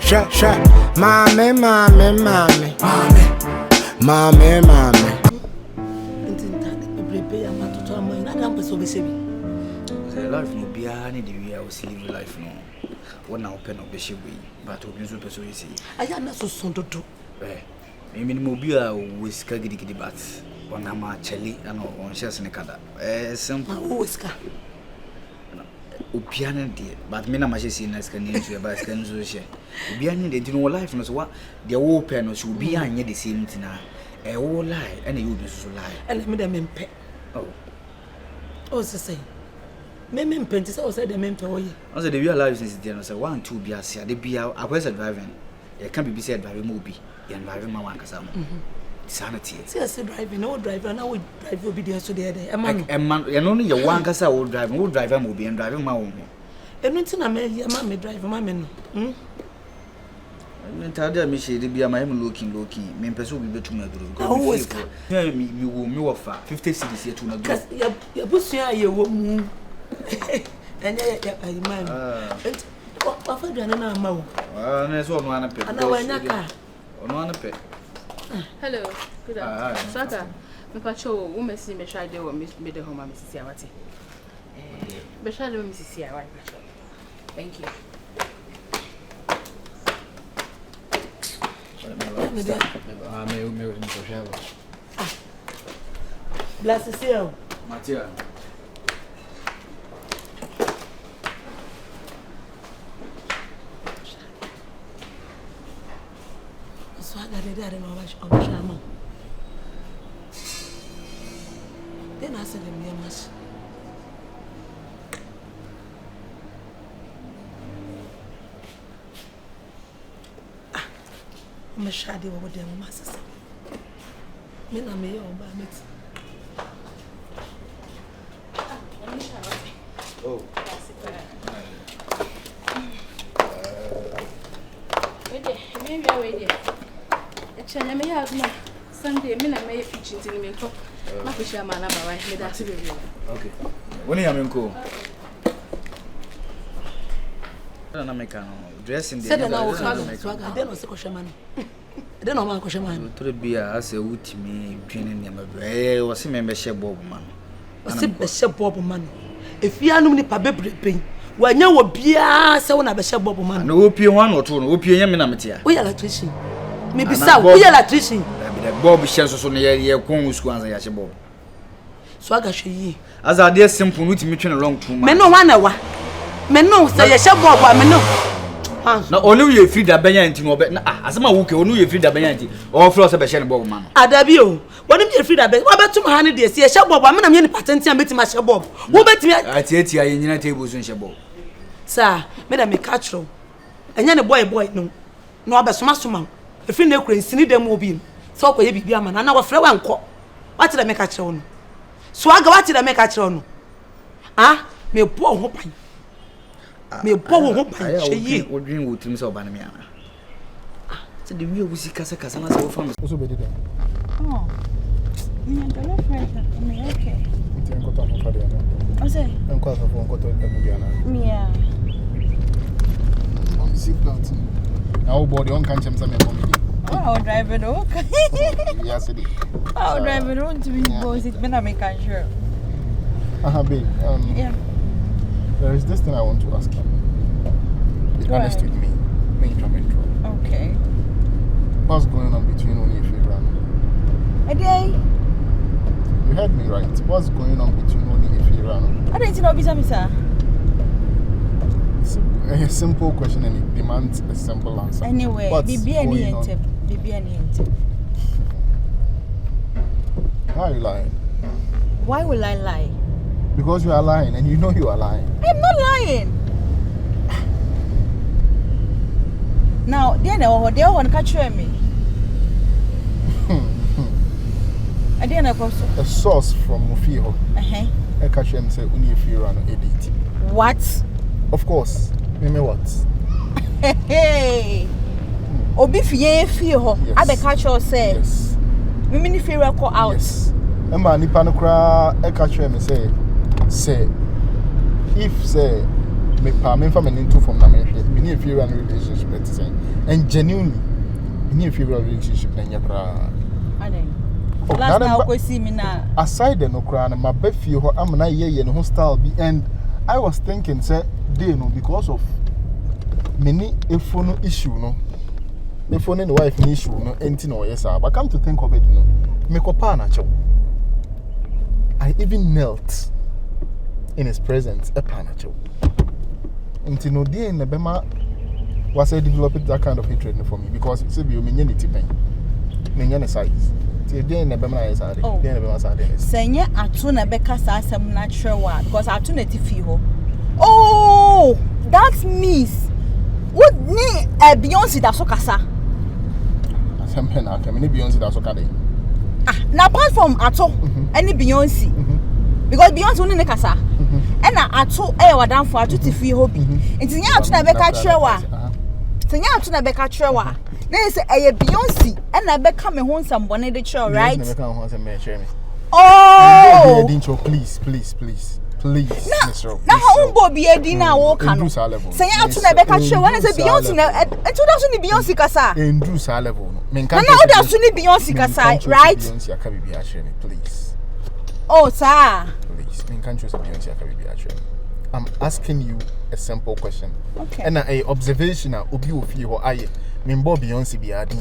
Sha, mame. Life no be any the way I was living life no. What now pen of the ship we, but we so so easy. I am not so soon to do. I mean mobile with skagidi but on ama cheli and on shares in Canada. Simple whisker. Upiana dear, but me na ma see na scan you by scan so share. Upiana they do no life no so what the open no should be anya the same thing na. A whole lie and you be so lie. And me them impe. Oh, say. Me penti say o say the mempe wo ye. I say the real life since there no say 1 2 be asia de bia akwese driving. You can be say driving mo bi. You driving ma wan kasa mo. Sanity. Say driving no driver na we drive obedience to there. E man you know you wan kasa wo driver mo bi and driving ma wo. Enu nti na me drive ma me no. Me tade me she de bia ma him looking. Me person will be betu na duro. Because me wo fa 50 cedis here to na duro. Ya busia ye wo mu. And I man. What for you na ma wo? Na so no ana pe. Ana wa nyaka. Ono ana pe. Hello. Good afternoon. Swaga. Me pacho wo mesi me try dey wo me dey home am sisi awati. Be try dey wo me sisi awati pacho. Thank you. Bless you. Matia. Swaga de there no wash on shama. Then I said me mas. Me shade wo dem masasa. Me na me o ba met. Oh. Maybe I wait. Chanya me have no Sunday me na me pitching tin me ko. Ma ko share ma na ba wai me da se be. Okay. Woni ya me ko. Na me kan dressing dey. Said na wo swaga dey no se ko share ma no. Dey no ma ko share ma no. To be as a wutimi twene ne ma be. Wo se me be share bob ma no. Wo se be share bob ma no. Efianum ni pa bebrebe. Wanya wo bia se wo na be share bob ma no. Na wo pie ho na oto no wo pie nya me na metia. Wo ya electrician. Me bisa wo ya electrician. The bob share so no ye kon usku anza ya share bob. Swaga hwe yi. As a dey simple wutimi twene long too much. Me no wana wa. Me no say ye share bob wa me no. Na onu ye free da benya nti no be na asema wo ke onu ye free da benya nti o fro se be share bob ma no. Adabi o. Woni me free da be. Wa betum ha ne de se ye share bob wa me na me ni patenti am betima share bob. Wo betimi ati aye nyina table so share bob. Sir, me da me catch ro. Enya ne boy no. No abesoma. Efi na ekura nsini dem obi. So okoye bibia ma na wa frɛ wa nkɔ. What da me catch ro no. Swaga what da me catch ro no. Ah, me bo ho pan. Me bo ho pan. Hwe Wo dream wo trim so ba na me ana. So the way we see kasa na so fam. So be there. Oh. Me and your friend me okay. Ti enko ta fa dia na. O say. Enko afa fo enko to e mu bia na. Me ya. I'm sick plant. Now body on kan chem sa me mom. Oh, driver no. Yes it. Oh, driver no to be boss it me na me can sure. Babe. Yeah. There is this thing I want to ask you. Be honest with me. Okay. What's going on between Onife and Rano? A day. You heard me right. What's going on between Onife and Rano? I didn't know bisa sir. It's a simple question and it demands a simple answer. Anyway, bibi any ente. Why are you lying? Why will I lie? Because you are lying and you know you are lying. I'm not lying. Now, they want to catch me. I didn't know. A source from Mufio. I catch him say Onife Rano edit. What? Of course. Meme what? Hey. Obi fie ho. I be catch you say. Yes. Me ni fie record out. Yes. Emma nipa no kra e catch him say if say me pa me fa me into from na me hwe me ni fie run relationship at say and genuinely in favorable relationship na nyakra last now go see me now aside the no kra na mabafie ho amna ye no style bi and I was thinking say they no because of many phone issue no me phone and wife issue no enti no yes but come to think of it no me kopa na chew I even knelt in his presence a panacho enti no dey na bema was I developed that kind of hatred for me because it say be me nyeti pen me nyane size ti dey na bema na sade dey na bema sade senye atu na beka sa asem na trewa because atu na ti fi ho oh that means what ni Beyonce da so kasa asem na ka me Beyonce da so ka dey na apart from ato any Beyonce because Beyonce only ne kasa and na ato wadan for ato ti fi ho bi nti nya ato na beka trewa senya ato na beka trewa na say Beyonce and na beka me ho nsam bone de tre right na beka ho nsam me tre me oh please Mr. na how umbo bi edi na wo ka no senya ato na beka trewa na say Beyonce na eto da so ni Beyonce kasa endu sa level no me nka na o da so ni Beyonce kasa right Beyonce aka bi a tre me please oh sir please me nka choose Beyonce aka bi a tre me I'm asking you a simple question. Okay. And a observation obi ofi ho aye. Me mbo Beyonce bi adi.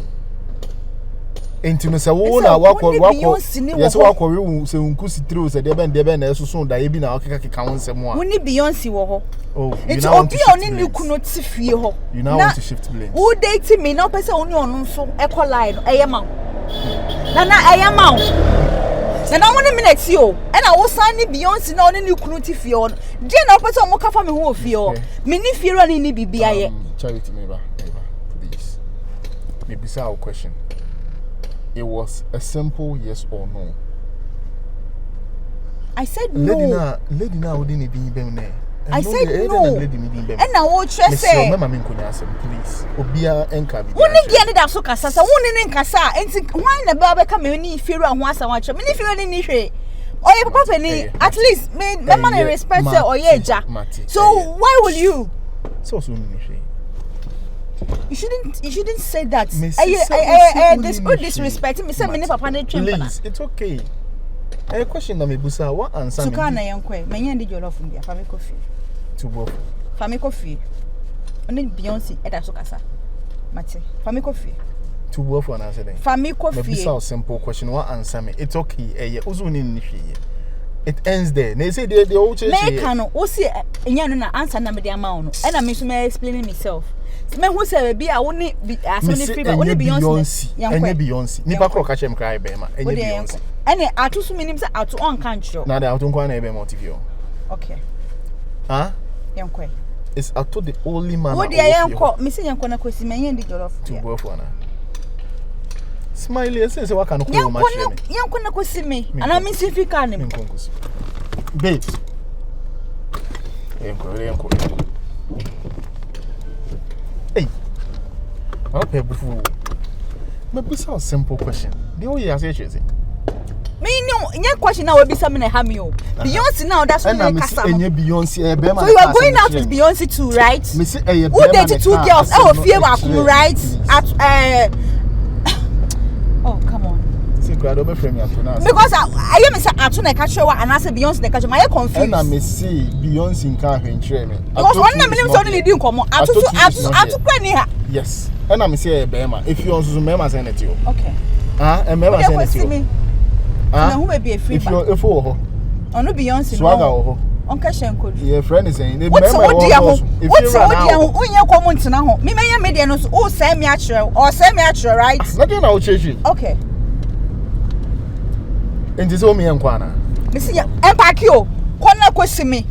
Enti no se wo na wako yes wako we se unku sitiro se de ben na esusun da ye bi na okeka keka wonsem a. Woni Beyonce wo ho. Oh, enti obi oni ni kuno ti fie ho. You now want to shift blame. Who date me na pese oni onu so equalize eye ma. Na eye ma. Na one minute yo and I was signing Beyonce na oni kunu ti fie on dey na opese o mo ka fa me ho fie o me ni fie ro ni bibia ye charity neighbor please maybe say our question it was a simple yes or no. I said no lady na we dey be bem na I said no and na wo tre say mama me nkonya asem please obia enka bi woni bia ne da so kasa sa woni ne nkasa enti hwan na ba ka me ni fie ro ho asa wa tre me ni fie ni hwe oye papa fani at least me man respect say oye eja so why will you so ni hwe you shouldn't say that this disrespect me say me ni papa na twem please it's okay a question na me busa what answer me suka na yenkwe me nya ndi jollof mbia fa me coffee to both fa me coffee oni Beyonce e da so kasa mate fa me coffee to both one answer then fa me coffee me busa simple question what answer me it's okay ozo ni hwe it ends there na say they all change me can no o see nya no na answer na me dey ama no e na me so me explaining myself me who say be a woni asoni free ba woni Beyonce nipa kro ka chem cry be ma enye Beyonce ene atu so minim say atu on kan chiro na da atu nkwa na ebe motive okay yankwe it's atu the only man wo dey yankwo me say yankwo na kwesi me yen di jollof to bofu na smile say say waka no ko ma chere me yankwo na kwesi me ana me si fika ne me babe yankwo hey okay bufu me bisa simple question the way you say choose me no nya question na we bisa me na ha me o Beyonce now that's when I kasa enye Beyonce be so you are going out with Beyonce too right me say be who date two girls fie wa kum right at oh come on see grado be frame you now because I hear me say atu na ka trewa and I say Beyonce na ka trewa I confused na me see Beyonce nka hwentre me because one na me so dey din komo atu kwa ni ha yes and na me say be ma if you also me ma say net you okay and me ma say net you na who be a free if you if ho onu Beyonce swaga ho onka shenko your friend is saying what's unye komo ntina ho me menya media no so o say me akire or say me akire right nothing na o chechi okay enti so me enkwa na me see empaki o kona kwesi me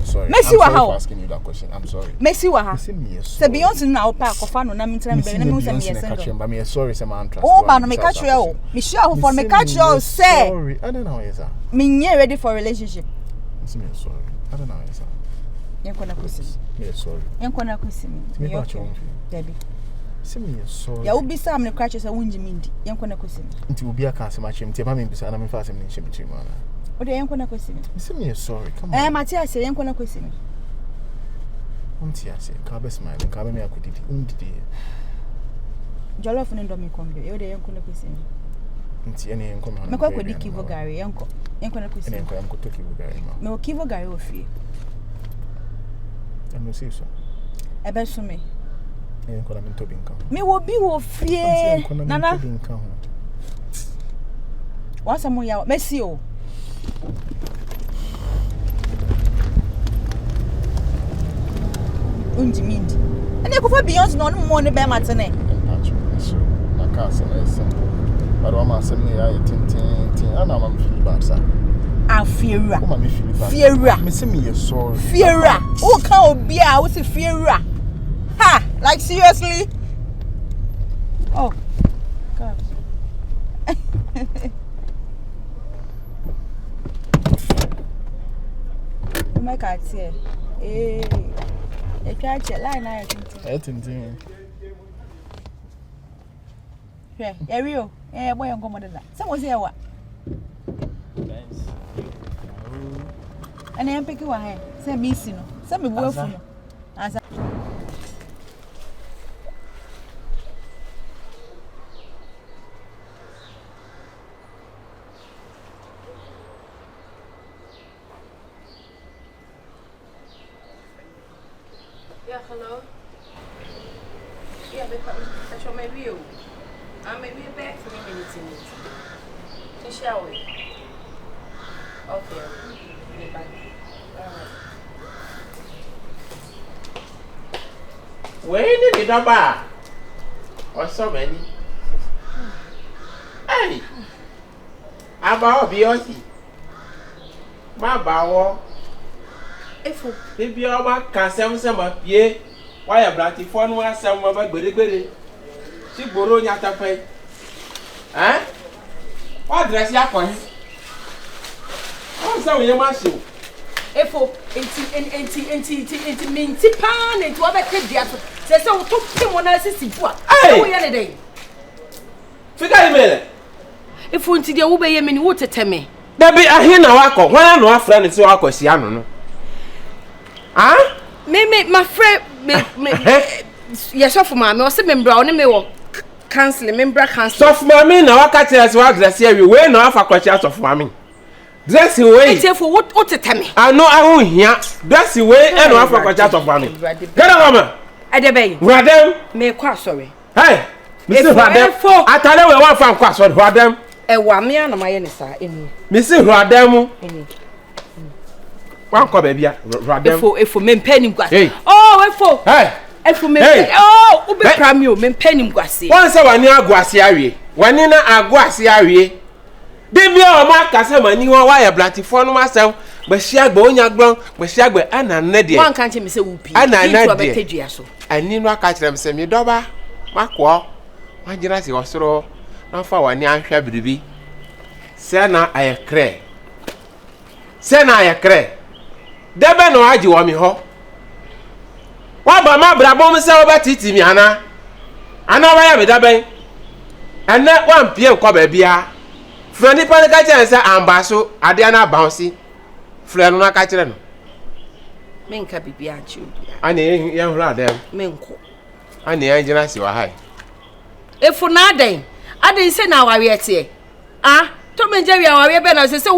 sorry I'm sorry for asking you that question I'm sorry Messi wa ha say Beyonce na o pa kofa no na me tira me be na me say me single me sorry say my trust oh ba no me catch you me share ho for me catch you say sorry I don't know yes sir me nye ready for relationship me sorry I don't know yes sir yenko na kwesi me sorry yenko na kwesi me okay Debbie say me sorry ya ubi sam ne catch you wunji mindi yenko na kwesi nti obi aka asema chem te ma me bisa na me fa asem ne chem chem ana o de yenko na kwesi me say me sorry come on Matthias say yenko na kwesi me Matthias ka be smile ka be me akudidi undidi Jollof and Domi Combi, you're the young Kunakusin. Nti ene enko me. Me kwa di kivo gari yanko. Yanko na kusi. Ene enko am ko to kivo gari ma. Me o kivo gari ofie. Eno se so. Ebe so me. Ene enko na me to binka. Me wo bi wo fie. Nana. Binka ho. Wasa mo ya. Merci o. Unji mindi. Ene ko fa Beyonce no mo ne be matene. So na ka se na simple. But I'm asking me, I tin. And I'm feeling bad, sir. Fiera. Come on, me feel bad. Fiera. Me say me you're sorry. Fiera. Who can't be a what's a Fiera? Ha! Like seriously? Oh, God. Oh my God, here. Hey, you can't check line now. I tin. Yeah, Rio. Eh, boy, I'm going to that. Someone say what? And I'm picking one hand. Say, Miss, you know. Some me work for you. As Yeah, hello. Yeah, that's your my view. I may be back for a minute. Shall we? Okay. Bye. Where did it about? Or so many? Hey! About Beyonce. My bow. If you are can some up ye, why a blacky phone was some of my goody. She borrowed your pay. Eh? What dress ya for him? Oh, so you must show. Efo enti minti pan enti wa bete dia so se se wo to pimo na sisi bua wo ye ne dey Fika email. Efo enti dia wo be ye me ni wo teteme Da be ahe na wakọ hwan na afra ne se wakọ sia no no. Ah? Me my friend me yesofo ma me o se me mbra o ne me wo cancel me mbra cancel. Sof mami na waka tell se wa dress here we na afa kwachi sof mami. Dress away. Enti efo wo teteme. I know I won't hear. Dress away and no afa kwachi sof mami. Get on mama. Adebe. Radem. Me kwa sorry. Hey. Mr. Radem. Atale we wan fa kwa sorry Radem. Ewa me na maye ne sa enu. Mr. Radem. Wan ko bebia Radem. Efo me mpani mkwase. Hey. Oh efo. Hey. Efo me. Oh, ube pramio me mpani mkwase. Wan se wani agwase awie. Wani na agwase awie. Debia o ma kase mani won wa ya blatifo no masem gbe siagbe onya gbon gbe siagbe ana na de wan kan che me se wupi ana na de betedua so ani no aka kire me se me doba makwo majira si osoro na fa wani ahwa biribi se na ayekre debe no aji wo mi ho wa ba ma brabo me se wo betiti mi ana wa ya me daben ene wan pie ko ba bia Frani pani ka kire se ambaso ade na bounce freno na ka kire no me nka bibia achi obia ani ye hura dem me nko ani ye jina si wa hai efu na aden se na awawe ete ah to me nje wi awawe be na se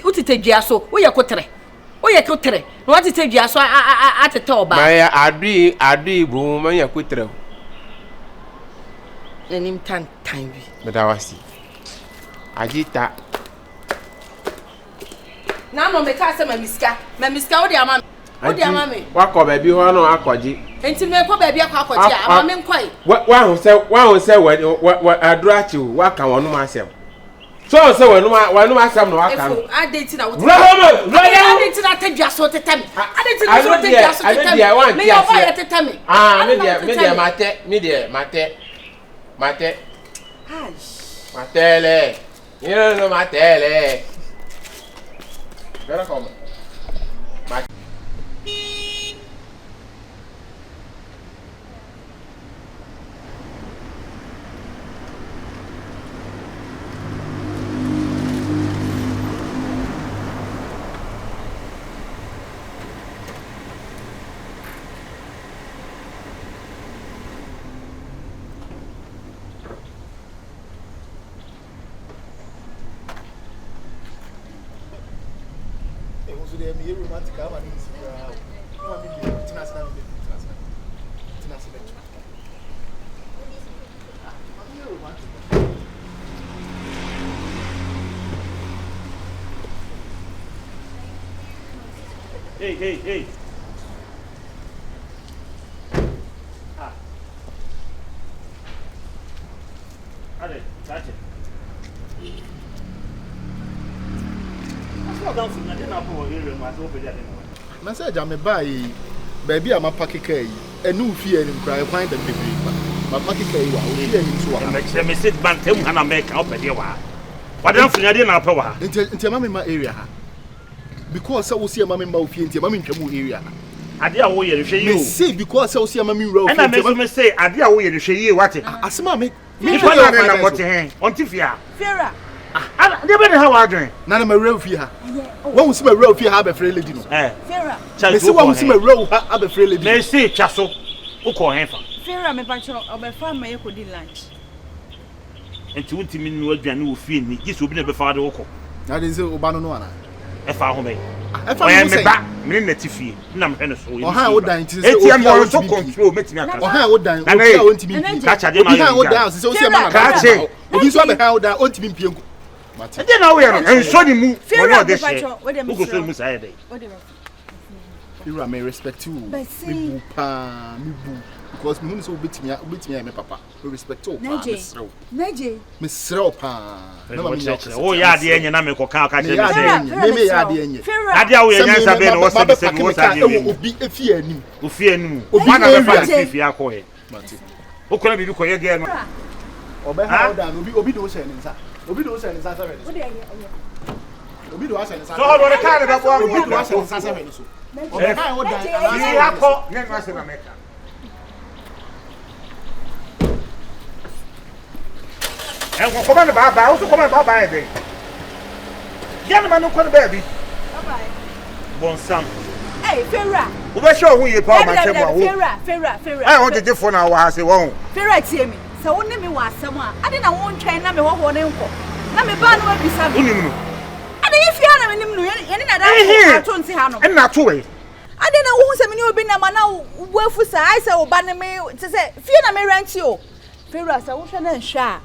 utitedua so wo ye kotere no watitedua so atete oba ma ya adu bro ma ye kotere enim tan bi bedawasi Ajita. Na no me ka se ma miska wo de ama me. Wako baby ho no akoji. Enti me ko baby akoji ama me nkoi. Wa hu se wa adurachi waka wonu ma asem. So se wonu asem no waka no. Adeti na wo. Adeti na tedua so tetame. Adeti na so tedua so tetame. Me yo ba ya tetame. Ah, me de mate. Matele. Io non matele. Guarda come. me romantic. I'm an Hey. Allez, that's it. I said, Jammy, buy baby, I'm a packet cake, and no fear in cry, find the baby. My packet cake, let me sit back and I make up a deal. What don't you didn't power? Into my area. Because I will see a mammy mouth into mammy area. I dare way to show you. See, because I will see a mammy road. And I may say, I dare way to show you what it. As mammy, me for not what you hang on Tifia. Fira. I never know how I drink. None of my real fear. One will see my real fear have a free lady. Fira. They one will see my real have a free lady. They say, Chasso, who call him for. Fira, my patron, or my farmer, you could lunch. And 20 minutes, you will feel me. This will be never father. That is Obano. If I home, I am back, minute if you, number and so. Or how would I to control, make me a how would I want to be catch a dinner down, so see a man catch it. You saw the how that ought to be Pianco. But then I will and show you move. You may respect you, me boo. Because me so beat me, my papa. We respect you. Neji. Miss Ropa. Oh, yeah, the end, and I'm a cocoa. Maybe I did. Adia, we are been was a fear. Who fear you. One of the if you are quiet. Who can be quiet again? Or how down will be those ends. Will be those ends. Will be those ends. So, what a kind of one will be those ends. And what come on about also come about by a day. Young man, no call baby. Bon Sam. Hey, Fira. Who was sure who you call my table? Fira. I want to for now. I say, won't. Fira, see me. So, only me was someone. I didn't want to train me one and go. Let me ban what be something. And if you have any, I don't see how. And not two way. I didn't know who's a new bin a man now. Well, for I say, ban me to say, fear me rent you. Fira, so we shall share.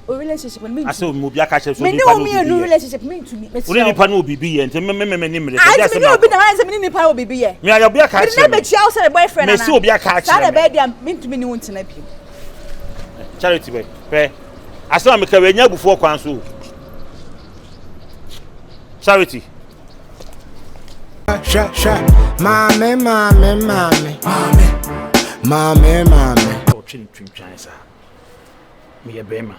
Relationship with me. I saw Mubia catch us. Me no me no relationship me to me. We need panu bibi and me name. I just know be na man say me need panu bibi ye. Me Obia catch. Me never child say boyfriend na. Me see Obia catch. Say be dia me to me ni won tena bi. Charity boy. Pe. I saw me ka we nya before kwan so. Charity. Sha. Mame. Oh, chin chance. Me a bema.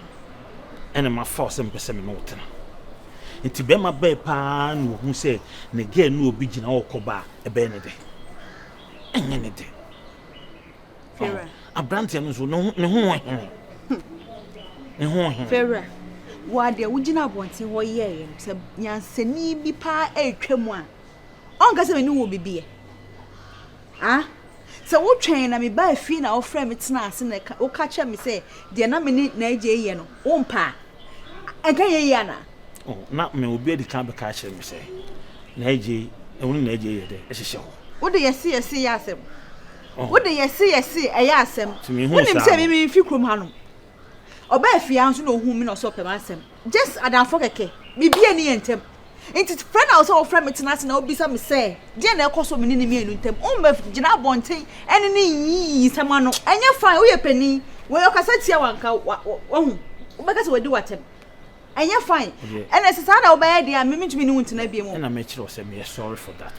And my force and person notin. Into Bema Bay Pan, who say, Negay no begin all coba a benedy. And any day. A Brantian who no Fera. Why dear, would you not want to say, ye, said Yanseni be pa a tremois. Uncle said, no will be. Ah? So what train I me buy fee na friend it's nice and o catch me say the na me na je ye no ompa enka ye yana oh na me obi edi kan be catch me say na je ewunu na je ye de e hihye ho wo de yesi ya asem wo de yesi e ya asem wo nim say me fi krom ha no oba fie anso na ohun mi na so pema asem just adanfo keke bibia ni yentem Inti friend also friend me tena na obisa me say dia na ekoso me ni me enu ntem o ma gina bonten ene ni yi sama no enye fine wo ye pani wo yo kasa tia wanka wo obeka se wadi watem enye fine ene se sada obaya dia me ntumi ni wuntena bia mu na me kire o say me sorry for that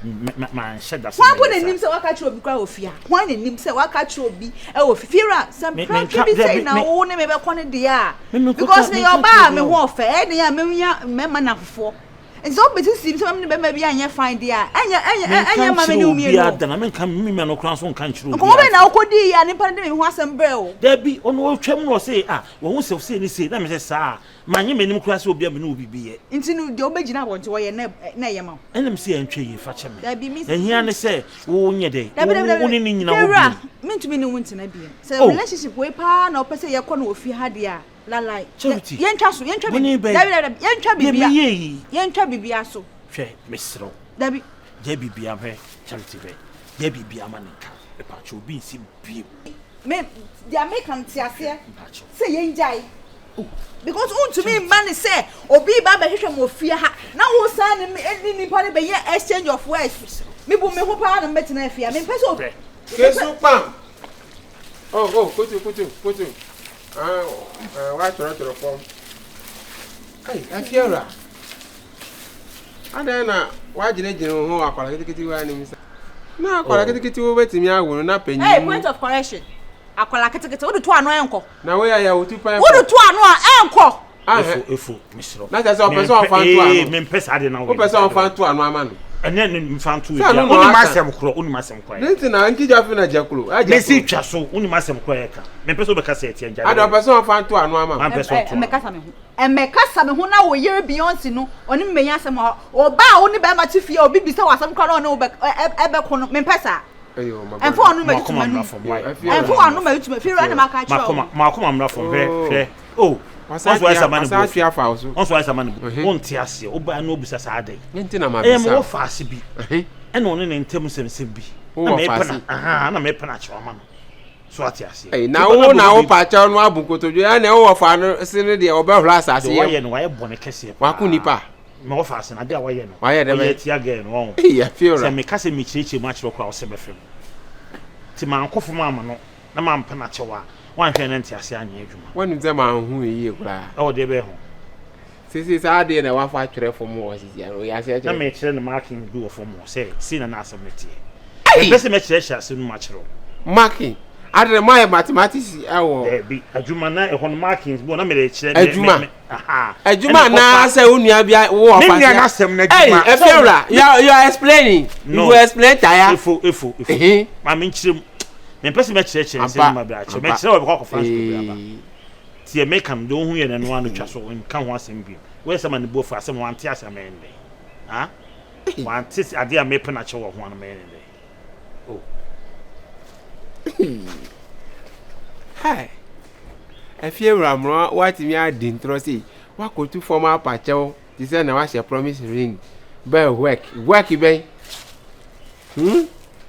man shed that one put nim say waka kire obi kwa ofia one nim say waka kire obi e ofira some prank be say na wo ne me be kone dia because me your ba me ho ofa e dia me ma na fofo and so but see some be maybe anya find there anya mama ni umi no na me kan mi no kran so kan chiro ko be na okodi ya ni pa de me ho asem bre o there be ono twam no say wo hu self say ni say na me say sa manye me nim kran so obi me no obi bi ye nti no de obegina won ti wo ye na ye ma enem say antwe ye fa che me there be me ehia ne say wo nye de wo ni ni nyina wo bi me ntumi ni wunti na bi say relationship we pa na opese ye ko na ofi ha de a la like yentwa so yentwa bi yentwa bibia yentwa bibia so hwe mesro dabi JBB am here charity be JBB am anika e pa cho bi si bi me dia make am tiase say yenjai because to me man say obi ba be hwehwe mo fie ha na wo san ni nipa ne be ye exchange of words me bu me ho pa na metina afia me pese obi kesu pam kutu wa toro form ai afiara ada na wa jine ho akwara kitikiti wa ni misa na akwara kitikiti wo betimi awuru na panyin hey point of correction akwara kitikiti wo de to ano enko na we ya wo tu pa wo de to ano enko efo misro na say o person fan to ano me pesa ade na o person fan to ano ama no ene ni fan to ya oni masem kro nti na nkija fi na jakuro aja me si twa so oni masem kro ya ka me pesa be ka say tie nja ada person fan to ano ama me kasa me ho na wo yere beyonce no oni mmenya asem o ba oni ba ma tifie obi bisa wasam kra no ebe ko no me pesa ayo ma enfo anu ma yituma enfo anu ma yituma fi rana maka chiro ma koma mra from hwe oh onso wa samani bu afia fa so onso wa samani bu won ti ase oba na obisa sa adai nti na ma bisa mo fa ase bi e no ne ntem semsem bi na me pena na me pena che oma no so ati ase na wo pa cha no abunkotojo ya na wo fa no sine de oba hura asase ye wa ye no wa ye bone kese wa ku nipa me wo fa ase na de wa ye no wa ye de be ti aga no won ya fiora se me kase me chireche mu achiro kwa wo se be fem ti ma nkofo ma no na ma mpena che wa wan hwe nti ase anya adwuma wonu ze ma hu yi kura o de be ho sisi sa de na wa fa twere fo mo sisi ya ya se na me kire na marking do fo mo say si na na asem netie e pese me kire hya ase no ma kire marking adre my mathematics awo bi adwuma na e ho markings bo na me de kire adwuma na se onua bia wo fa me na asem na adwuma hey efeura you are explaining you will explain tire efo ma me kire me pese me kire se ma bia kire me kire we ko France bia ba tie make am do hu ye na no anu twa so nka ho asem bi we se ma ne bo fa asem wante asem ende ha wante ade a me pena che wo ho anu me ende oh hi efeura mro what me adi ntro say wa ko tu formal pachew ti say na wa she promise ring be work be